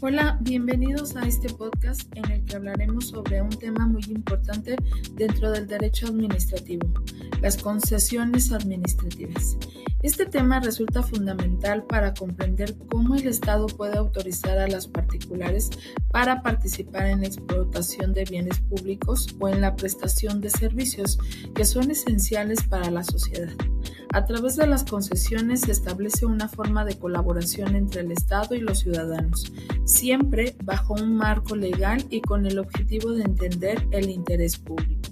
Hola, bienvenidos a este podcast en el que hablaremos sobre un tema muy importante dentro del derecho administrativo, las concesiones administrativas. Este tema resulta fundamental para comprender cómo el Estado puede autorizar a los particulares para participar en la explotación de bienes públicos o en la prestación de servicios que son esenciales para la sociedad. A través de las concesiones se establece una forma de colaboración entre el Estado y los ciudadanos, siempre bajo un marco legal y con el objetivo de entender el interés público.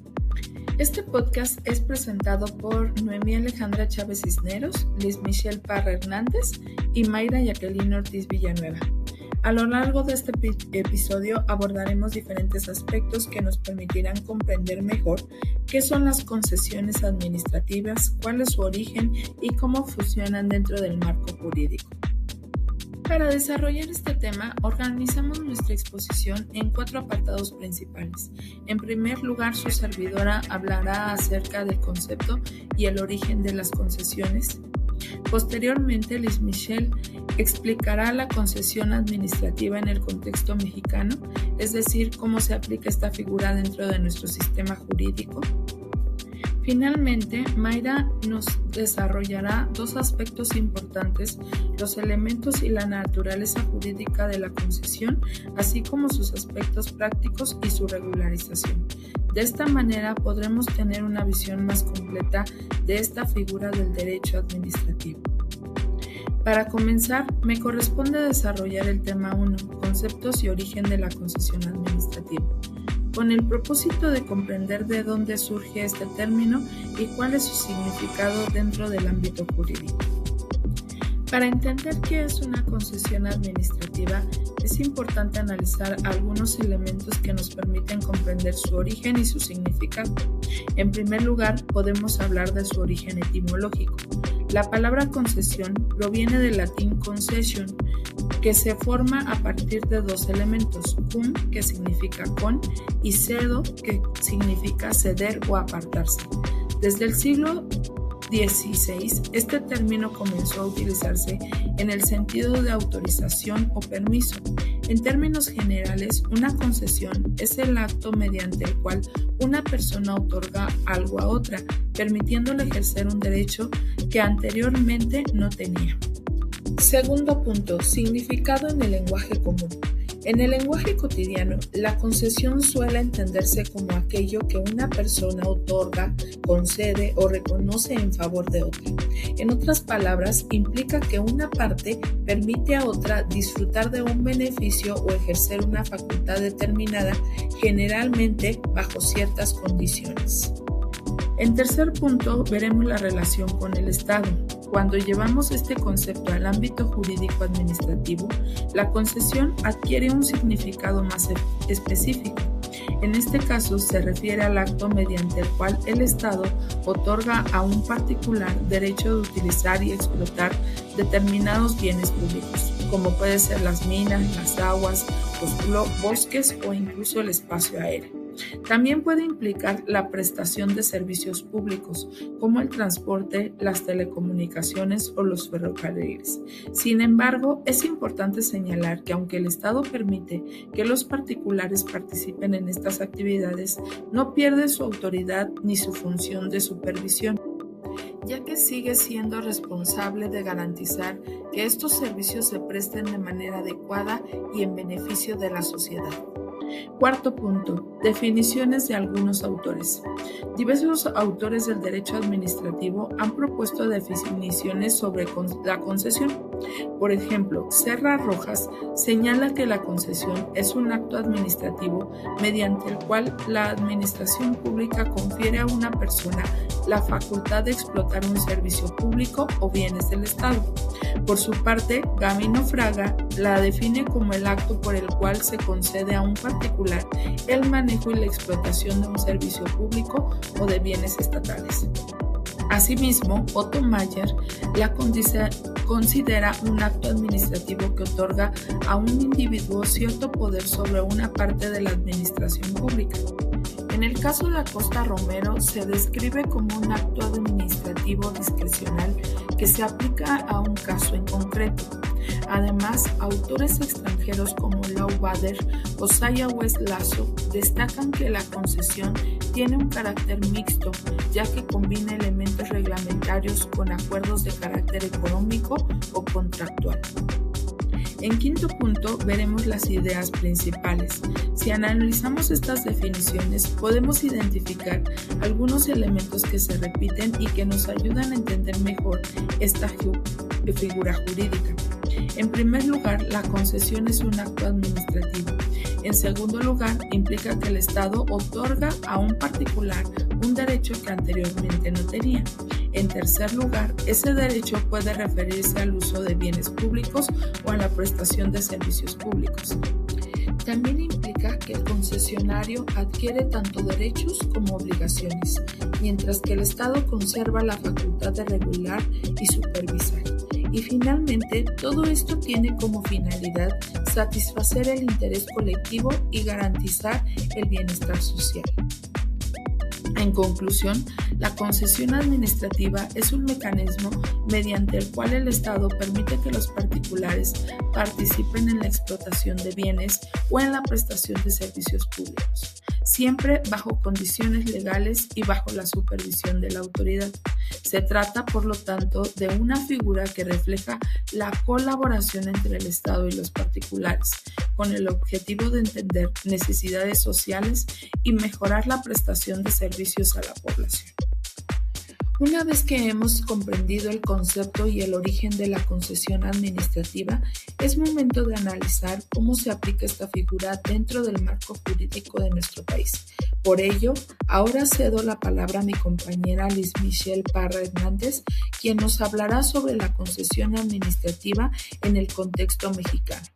Este podcast es presentado por Noemí Alejandra Chávez Cisneros, Liz Michelle Parra Hernández y Mayra Jacqueline Ortiz Villanueva. A lo largo de este episodio abordaremos diferentes aspectos que nos permitirán comprender mejor qué son las concesiones administrativas, cuál es su origen y cómo funcionan dentro del marco jurídico. Para desarrollar este tema, organizamos nuestra exposición en 4 apartados principales. En primer lugar, su servidora hablará acerca del concepto y el origen de las concesiones. Posteriormente, Liz Michelle explicará la concesión administrativa en el contexto mexicano, es decir, cómo se aplica esta figura dentro de nuestro sistema jurídico. Finalmente, Mayra nos desarrollará 2 aspectos importantes, los elementos y la naturaleza jurídica de la concesión, así como sus aspectos prácticos y su regularización. De esta manera podremos tener una visión más completa de esta figura del derecho administrativo. Para comenzar, me corresponde desarrollar el tema 1, conceptos y origen de la concesión administrativa, con el propósito de comprender de dónde surge este término y cuál es su significado dentro del ámbito jurídico. Para entender qué es una concesión administrativa, es importante analizar algunos elementos que nos permiten comprender su origen y su significado. En primer lugar, podemos hablar de su origen etimológico. La palabra concesión proviene del latín concession, que se forma a partir de 2 elementos, cum, que significa con, y cedo, que significa ceder o apartarse. Desde el siglo XVI, este término comenzó a utilizarse en el sentido de autorización o permiso. En términos generales, una concesión es el acto mediante el cual una persona otorga algo a otra, permitiéndole ejercer un derecho que anteriormente no tenía. Segundo punto, significado en el lenguaje común. En el lenguaje cotidiano, la concesión suele entenderse como aquello que una persona otorga, concede o reconoce en favor de otra. En otras palabras, implica que una parte permite a otra disfrutar de un beneficio o ejercer una facultad determinada, generalmente bajo ciertas condiciones. En tercer punto, veremos la relación con el Estado. Cuando llevamos este concepto al ámbito jurídico administrativo, la concesión adquiere un significado más específico. En este caso, se refiere al acto mediante el cual el Estado otorga a un particular derecho de utilizar y explotar determinados bienes públicos, como pueden ser las minas, las aguas, los bosques o incluso el espacio aéreo. También puede implicar la prestación de servicios públicos, como el transporte, las telecomunicaciones o los ferrocarriles. Sin embargo, es importante señalar que aunque el Estado permite que los particulares participen en estas actividades, no pierde su autoridad ni su función de supervisión, ya que sigue siendo responsable de garantizar que estos servicios se presten de manera adecuada y en beneficio de la sociedad. Cuarto punto, definiciones de algunos autores. Diversos autores del derecho administrativo han propuesto definiciones sobre la concesión. Por ejemplo, Serra Rojas señala que la concesión es un acto administrativo mediante el cual la administración pública confiere a una persona la facultad de explotar un servicio público o bienes del Estado. Por su parte, Gavino Fraga la define como el acto por el cual se concede a un particular el manejo y la explotación de un servicio público o de bienes estatales. Asimismo, Otto Mayer la considera un acto administrativo que otorga a un individuo cierto poder sobre una parte de la administración pública. En el caso de Acosta Romero se describe como un acto administrativo discrecional que se aplica a un caso en concreto. Además, autores extranjeros como Lau Bader o Saya West Lasso destacan que la concesión tiene un carácter mixto, ya que combina elementos reglamentarios con acuerdos de carácter económico o contractual. En quinto punto, veremos las ideas principales. Si analizamos estas definiciones, podemos identificar algunos elementos que se repiten y que nos ayudan a entender mejor esta figura jurídica. En primer lugar, la concesión es un acto administrativo. En segundo lugar, implica que el Estado otorga a un particular un derecho que anteriormente no tenía. En tercer lugar, ese derecho puede referirse al uso de bienes públicos o a la prestación de servicios públicos. También implica que el concesionario adquiere tanto derechos como obligaciones, mientras que el Estado conserva la facultad de regular y supervisar. Y finalmente, todo esto tiene como finalidad satisfacer el interés colectivo y garantizar el bienestar social. En conclusión, la concesión administrativa es un mecanismo mediante el cual el Estado permite que los particulares participen en la explotación de bienes o en la prestación de servicios públicos, siempre bajo condiciones legales y bajo la supervisión de la autoridad. Se trata, por lo tanto, de una figura que refleja la colaboración entre el Estado y los particulares, con el objetivo de entender necesidades sociales y mejorar la prestación de servicios a la población. Una vez que hemos comprendido el concepto y el origen de la concesión administrativa, es momento de analizar cómo se aplica esta figura dentro del marco jurídico de nuestro país. Por ello, ahora cedo la palabra a mi compañera Liz Michelle Parra Hernández, quien nos hablará sobre la concesión administrativa en el contexto mexicano.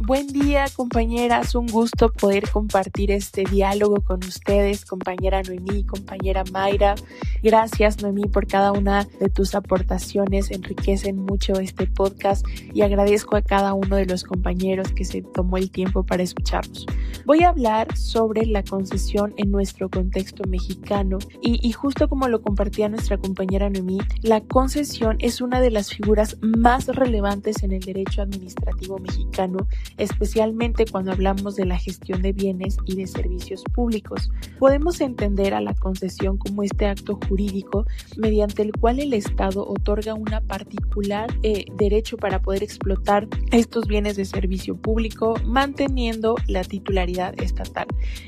Buen día, compañeras, un gusto poder compartir este diálogo con ustedes, compañera Noemí, compañera Mayra. Gracias, Noemí, por cada una de tus aportaciones, enriquecen mucho este podcast y agradezco a cada uno de los compañeros que se tomó el tiempo para escucharnos. Voy a hablar sobre la concesión en nuestro contexto mexicano y justo como lo compartía nuestra compañera Noemí, la concesión es una de las figuras más relevantes en el derecho administrativo mexicano, especialmente cuando hablamos de la gestión de bienes y de servicios públicos. Podemos entender a la concesión como este acto jurídico mediante el cual el Estado otorga una particular derecho para poder explotar estos bienes de servicio público, manteniendo la titularidad estatal.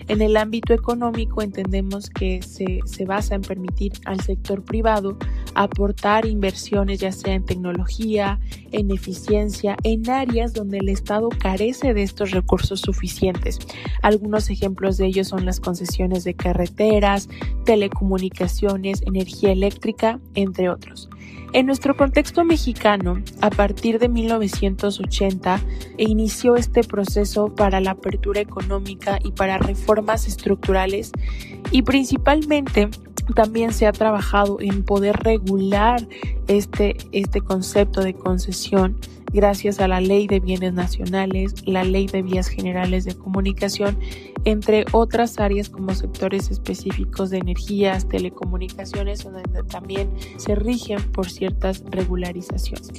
En el ámbito económico entendemos que se basa en permitir al sector privado aportar inversiones ya sea en tecnología, en eficiencia, en áreas donde el Estado carece de estos recursos suficientes. Algunos ejemplos de ellos son las concesiones de carreteras, telecomunicaciones, energía eléctrica, entre otros. En nuestro contexto mexicano, a partir de 1980, inició este proceso para la apertura económica y para reformas estructurales y principalmente también se ha trabajado en poder regular este concepto de concesión gracias a la Ley de Bienes Nacionales, la Ley de Vías Generales de Comunicación, entre otras áreas como sectores específicos de energías, telecomunicaciones, donde también se rigen por ciertas regularizaciones.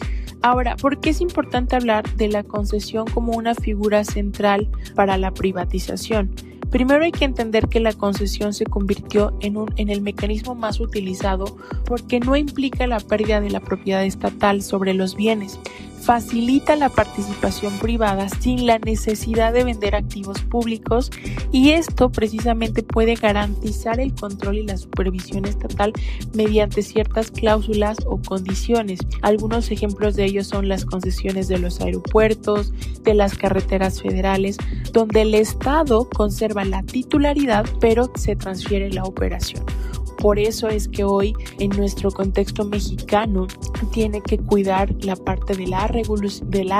Ahora, ¿por qué es importante hablar de la concesión como una figura central para la privatización? Primero hay que entender que la concesión se convirtió en el mecanismo más utilizado porque no implica la pérdida de la propiedad estatal sobre los bienes. Facilita la participación privada sin la necesidad de vender activos públicos y esto precisamente puede garantizar el control y la supervisión estatal mediante ciertas cláusulas o condiciones. Algunos ejemplos de ellos son las concesiones de los aeropuertos, de las carreteras federales, donde el Estado conserva la titularidad pero se transfiere la operación. Por eso es que hoy en nuestro contexto mexicano tiene que cuidar la parte de la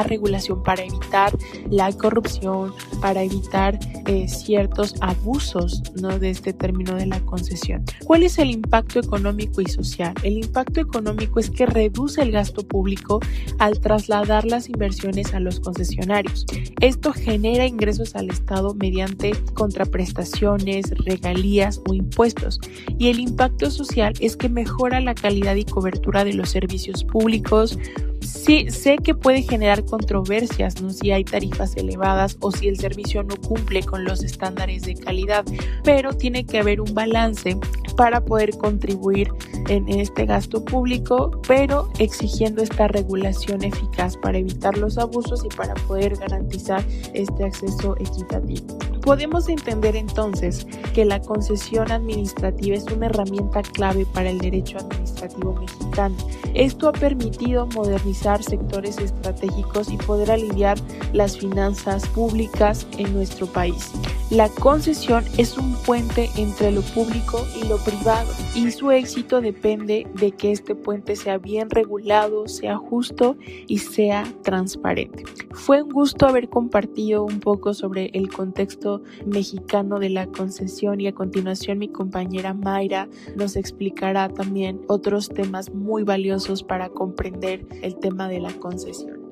regulación para evitar la corrupción, para evitar ciertos abusos, ¿no?, de este término de la concesión. ¿Cuál es el impacto económico y social? El impacto económico es que reduce el gasto público al trasladar las inversiones a los concesionarios. Esto genera ingresos al Estado mediante contraprestaciones, regalías o impuestos. Y el impacto social es que mejora la calidad y cobertura de los servicios públicos, Sí, sé que puede generar controversias, ¿no? Si hay tarifas elevadas o si el servicio no cumple con los estándares de calidad, pero tiene que haber un balance para poder contribuir en este gasto público, pero exigiendo esta regulación eficaz para evitar los abusos y para poder garantizar este acceso equitativo. Podemos entender entonces que la concesión administrativa es una herramienta clave para el derecho administrativo mexicano. Esto ha permitido modernizar sectores estratégicos y poder aliviar las finanzas públicas en nuestro país. La concesión es un puente entre lo público y lo privado, y su éxito depende de que este puente sea bien regulado, sea justo y sea transparente. Fue un gusto haber compartido un poco sobre el contexto mexicano de la concesión, y a continuación mi compañera Mayra nos explicará también otros temas muy valiosos para comprender el tema de la concesión.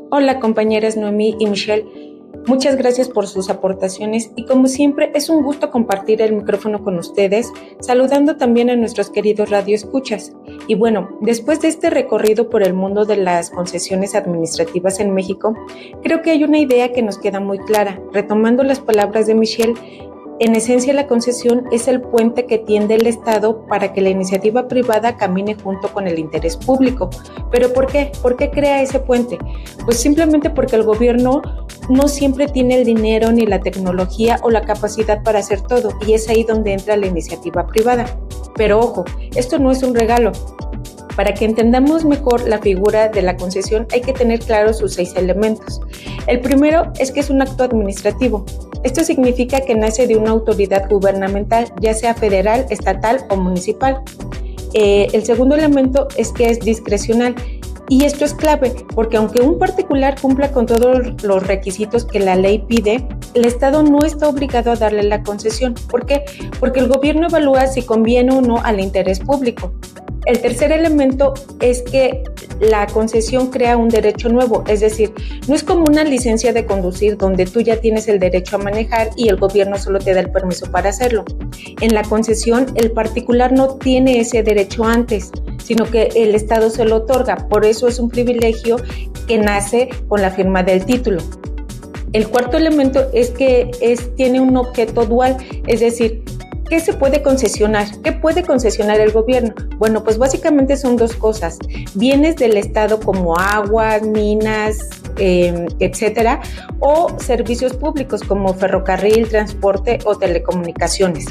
Hola compañeras Noemí y Michelle. Muchas gracias por sus aportaciones y como siempre es un gusto compartir el micrófono con ustedes, saludando también a nuestros queridos radioescuchas. Y bueno, después de este recorrido por el mundo de las concesiones administrativas en México, creo que hay una idea que nos queda muy clara. Retomando las palabras de Michelle, en esencia la concesión es el puente que tiende el Estado para que la iniciativa privada camine junto con el interés público. ¿Pero por qué? ¿Por qué crea ese puente? Pues simplemente porque el gobierno no siempre tiene el dinero ni la tecnología o la capacidad para hacer todo, y es ahí donde entra la iniciativa privada. Pero ojo, esto no es un regalo. Para que entendamos mejor la figura de la concesión hay que tener claros sus 6 elementos. El primero es que es un acto administrativo. Esto significa que nace de una autoridad gubernamental, ya sea federal, estatal o municipal. El segundo elemento es que es discrecional. Y esto es clave, porque aunque un particular cumpla con todos los requisitos que la ley pide, el Estado no está obligado a darle la concesión. ¿Por qué? Porque el gobierno evalúa si conviene o no al interés público. El tercer elemento es que la concesión crea un derecho nuevo, es decir, no es como una licencia de conducir donde tú ya tienes el derecho a manejar y el gobierno solo te da el permiso para hacerlo. En la concesión, el particular no tiene ese derecho antes, sino que el Estado se lo otorga. Por eso es un privilegio que nace con la firma del título. El cuarto elemento es que tiene un objeto dual, es decir, ¿qué se puede concesionar? ¿Qué puede concesionar el gobierno? Bueno, pues básicamente son 2 cosas. Bienes del Estado como aguas, minas, etcétera, o servicios públicos como ferrocarril, transporte o telecomunicaciones.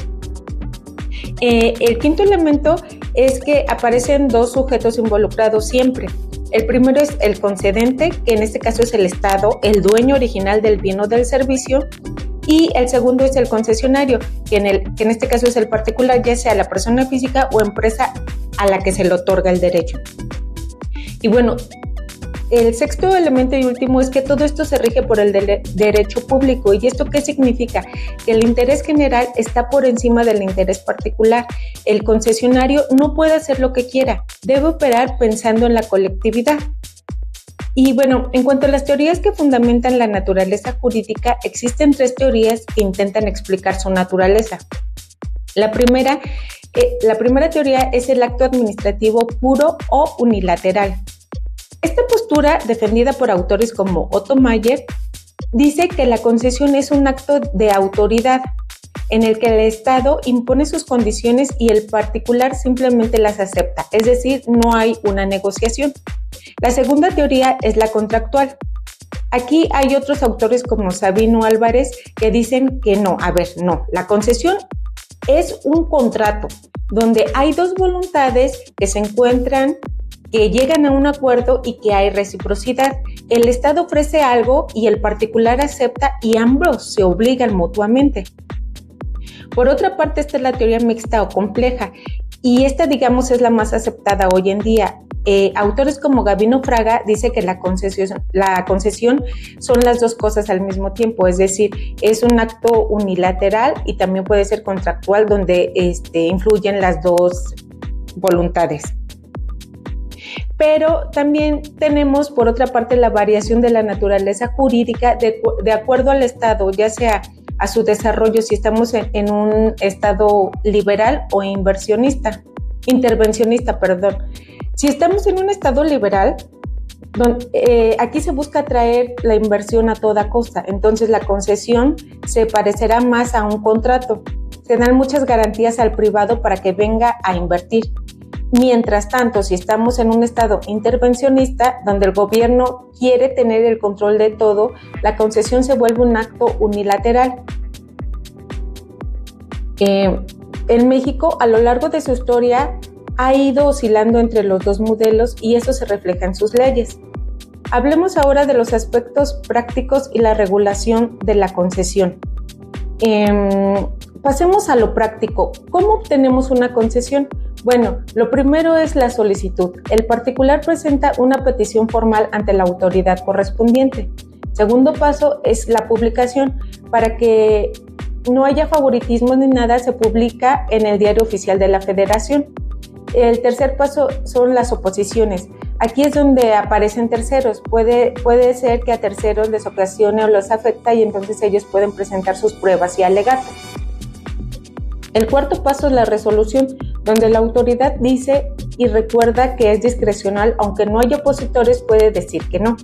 El quinto elemento es que aparecen 2 sujetos involucrados siempre. El primero es el concedente, que en este caso es el Estado, el dueño original del bien o del servicio, y el segundo es el concesionario, que en este caso es el particular, ya sea la persona física o empresa a la que se le otorga el derecho. Y bueno, el sexto elemento y último es que todo esto se rige por el derecho público. ¿Y esto qué significa? Que el interés general está por encima del interés particular. El concesionario no puede hacer lo que quiera, debe operar pensando en la colectividad. Y bueno, en cuanto a las teorías que fundamentan la naturaleza jurídica, existen 3 teorías que intentan explicar su naturaleza. La primera teoría es el acto administrativo puro o unilateral. Esta postura, defendida por autores como Otto Mayer, dice que la concesión es un acto de autoridad en el que el Estado impone sus condiciones y el particular simplemente las acepta, es decir, no hay una negociación. La segunda teoría es la contractual. Aquí hay otros autores como Sabino Álvarez que dicen que no, la concesión es un contrato donde hay 2 voluntades que se encuentran, que llegan a un acuerdo y que hay reciprocidad. El Estado ofrece algo y el particular acepta y ambos se obligan mutuamente. Por otra parte, esta es la teoría mixta o compleja y esta, digamos, es la más aceptada hoy en día. Autores como Gabino Fraga dice que la concesión son las 2 cosas al mismo tiempo, es decir, es un acto unilateral y también puede ser contractual donde influyen las 2 voluntades. Pero también tenemos, por otra parte, la variación de la naturaleza jurídica de acuerdo al Estado, ya sea a su desarrollo, si estamos en un Estado liberal o intervencionista. Si estamos en un estado liberal, aquí se busca atraer la inversión a toda costa, entonces la concesión se parecerá más a un contrato. Se dan muchas garantías al privado para que venga a invertir. Mientras tanto, si estamos en un estado intervencionista, donde el gobierno quiere tener el control de todo, la concesión se vuelve un acto unilateral. En México, a lo largo de su historia, ha ido oscilando entre los dos modelos y eso se refleja en sus leyes. Hablemos ahora de los aspectos prácticos y la regulación de la concesión. Pasemos a lo práctico. ¿Cómo obtenemos una concesión? Bueno, lo primero es la solicitud. El particular presenta una petición formal ante la autoridad correspondiente. Segundo paso es la publicación. Para que no haya favoritismo ni nada, se publica en el Diario Oficial de la Federación. El tercer paso son las oposiciones. Aquí es donde aparecen terceros. Puede ser que a terceros les ocasione o los afecta y entonces ellos pueden presentar sus pruebas y alegar. El cuarto paso es la resolución, donde la autoridad dice y recuerda que es discrecional, aunque no hay opositores, puede decir que no.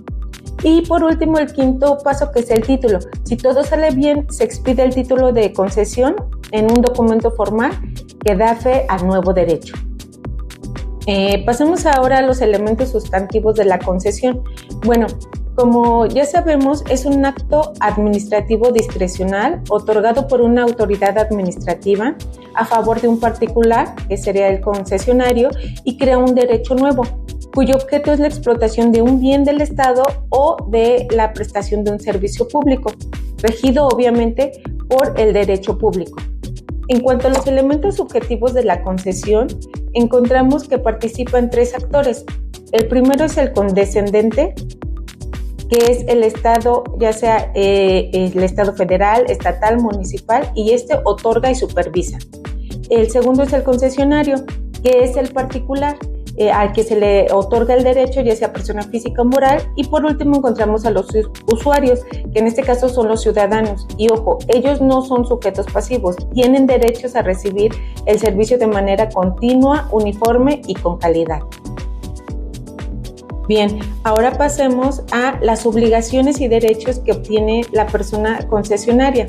Y por último, el quinto paso, que es el título. Si todo sale bien, se expide el título de concesión en un documento formal que da fe al nuevo derecho. Pasemos ahora a los elementos sustantivos de la concesión. Bueno, como ya sabemos, es un acto administrativo discrecional otorgado por una autoridad administrativa a favor de un particular, que sería el concesionario, y crea un derecho nuevo, cuyo objeto es la explotación de un bien del Estado o de la prestación de un servicio público, regido obviamente por el derecho público. En cuanto a los elementos subjetivos de la concesión, encontramos que participan tres actores. El primero es el condescendente, que es el Estado, ya sea el Estado federal, estatal, municipal, y este otorga y supervisa. El segundo es el concesionario, que es el particular, al que se le otorga el derecho, ya sea persona física o moral. Y por último encontramos a los usuarios, que en este caso son los ciudadanos. Y ojo, ellos no son sujetos pasivos, tienen derechos a recibir el servicio de manera continua, uniforme y con calidad. Bien, ahora pasemos a las obligaciones y derechos que obtiene la persona concesionaria.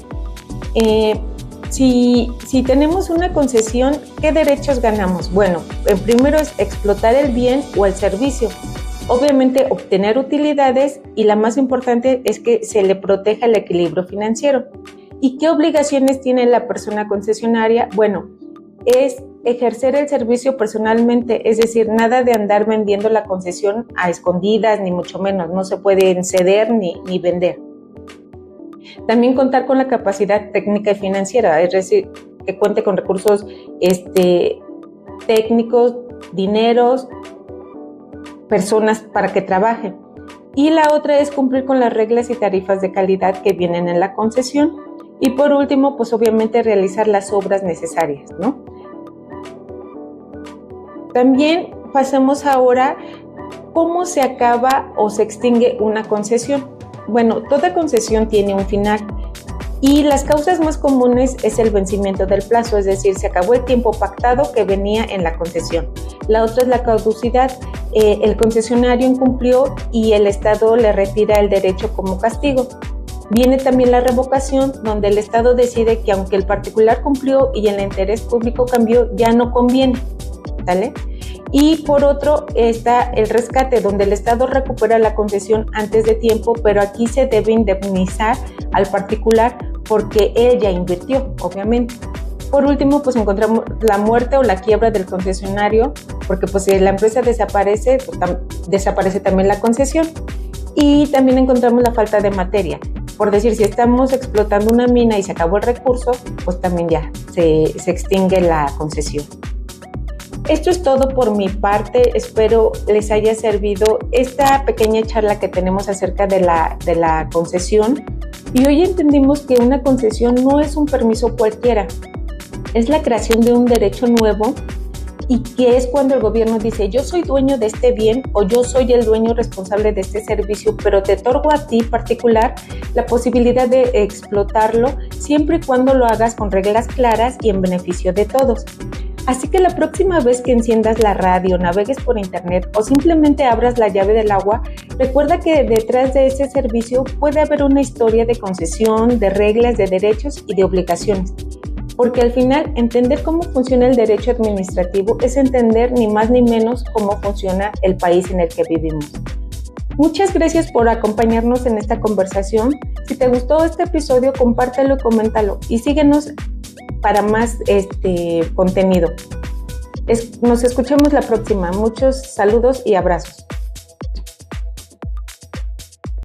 Si tenemos una concesión, ¿qué derechos ganamos? Bueno, el primero es explotar el bien o el servicio. Obviamente, obtener utilidades, y la más importante es que se le proteja el equilibrio financiero. ¿Y qué obligaciones tiene la persona concesionaria? Bueno, es ejercer el servicio personalmente, es decir, nada de andar vendiendo la concesión a escondidas, ni mucho menos, no se puede ceder ni vender. También contar con la capacidad técnica y financiera, es decir, que cuente con recursos técnicos, dineros, personas para que trabajen. Y la otra es cumplir con las reglas y tarifas de calidad que vienen en la concesión. Y por último, pues obviamente realizar las obras necesarias, ¿no? También pasemos ahora cómo se acaba o se extingue una concesión. Bueno, toda concesión tiene un final y las causas más comunes es el vencimiento del plazo, es decir, se acabó el tiempo pactado que venía en la concesión. La otra es la caducidad, el concesionario incumplió y el Estado le retira el derecho como castigo. Viene también la revocación, donde el Estado decide que aunque el particular cumplió y el interés público cambió, ya no conviene, ¿vale? Y por otro está el rescate, donde el Estado recupera la concesión antes de tiempo, pero aquí se debe indemnizar al particular porque él ya invirtió, obviamente. Por último, pues encontramos la muerte o la quiebra del concesionario, porque pues si la empresa desaparece, pues desaparece también la concesión. Y también encontramos la falta de materia. Por decir, si estamos explotando una mina y se acabó el recurso, pues también ya se extingue la concesión. Esto es todo por mi parte, espero les haya servido esta pequeña charla que tenemos acerca de la concesión. Y hoy entendimos que una concesión no es un permiso cualquiera, es la creación de un derecho nuevo, y que es cuando el gobierno dice: yo soy dueño de este bien o yo soy el dueño responsable de este servicio, pero te otorgo a ti particular la posibilidad de explotarlo siempre y cuando lo hagas con reglas claras y en beneficio de todos. Así que la próxima vez que enciendas la radio, navegues por internet o simplemente abras la llave del agua, recuerda que detrás de ese servicio puede haber una historia de concesión, de reglas, de derechos y de obligaciones. Porque al final, entender cómo funciona el derecho administrativo es entender ni más ni menos cómo funciona el país en el que vivimos. Muchas gracias por acompañarnos en esta conversación. Si te gustó este episodio, compártelo y coméntalo. Y síguenos para más contenido. Nos escuchamos la próxima. Muchos saludos y abrazos.